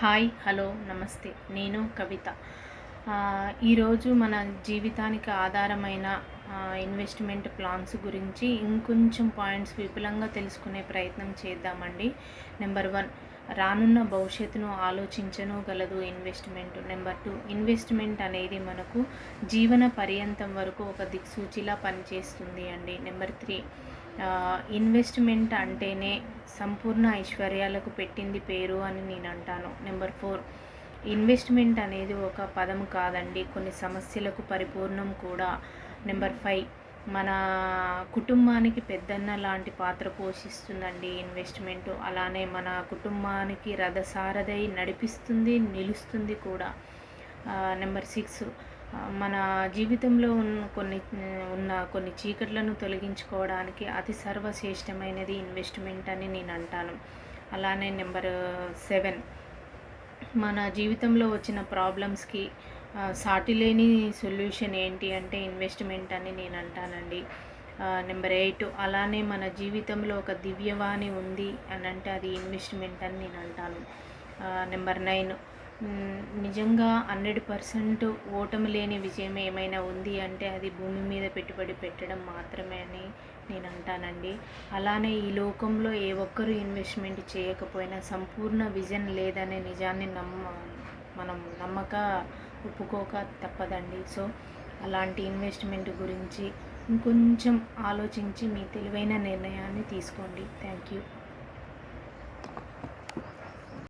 Hi hello నమస్తే. నేను కవిత. ఈరోజు మన జీవితానికి ఆధారమైన ఇన్వెస్ట్మెంట్ ప్లాన్స్ గురించి ఇంకొంచెం పాయింట్స్ విపులంగా తెలుసుకునే ప్రయత్నం చేద్దామండి. నెంబర్ 1, రానున్న భవిష్యత్తును ఆలోచించగలదు ఇన్వెస్ట్మెంట్. నెంబర్ 2, ఇన్వెస్ట్మెంట్ అనేది మనకు జీవన పర్యంతం వరకు ఒక దిక్సూచిలా పనిచేస్తుంది అండి. నెంబర్ 3, ఇన్వెస్ట్మెంట్ అంటేనే సంపూర్ణ ఐశ్వర్యాలకు పెట్టింది పేరు అని నేను అంటాను. నెంబర్ 4, ఇన్వెస్ట్మెంట్ అనేది ఒక పదం కాదండి, కొన్ని సమస్యలకు పరిపూర్ణం కూడా. నెంబర్ 5, మన కుటుంబానికి పెద్దన్న లాంటి పాత్ర పోషిస్తుందండి ఇన్వెస్ట్మెంట్. అలానే మన కుటుంబానికి రథసారథై నడిపిస్తుంది, నిలుస్తుంది కూడా. నెంబర్ 6, మన జీవితంలో ఉన్న కొన్ని చీకట్లను తొలగించుకోవడానికి అతి సర్వశ్రేష్టమైనది ఇన్వెస్ట్మెంట్ అని నేను అంటాను. అలానే నెంబర్ 7, మన జీవితంలో వచ్చిన ప్రాబ్లమ్స్కి సాటిలేని సొల్యూషన్ ఏంటి అంటే ఇన్వెస్ట్మెంట్ అని నేను అంటానండి. నెంబర్ 8, అలానే మన జీవితంలో ఒక దివ్యవాణి ఉంది అని అంటే అది ఇన్వెస్ట్మెంట్ అని నేను అంటాను. నెంబర్ 9, నిజంగా 100% ఓటమి లేని విజయం ఏమైనా ఉంది అంటే అది భూమి మీద పెట్టుబడి పెట్టడం మాత్రమే అని నేను అంటానండి. అలానే ఈ లోకంలో ఏ ఒక్కరూ ఇన్వెస్ట్మెంట్ చేయకపోయినా సంపూర్ణ విజన్ లేదనే నిజాన్ని మనం ఒప్పుకోక తప్పదండి. సో అలాంటి ఇన్వెస్ట్మెంట్ గురించి ఇంకొంచెం ఆలోచించి మీ తెలివైన నిర్ణయాన్ని తీసుకోండి. Thank you.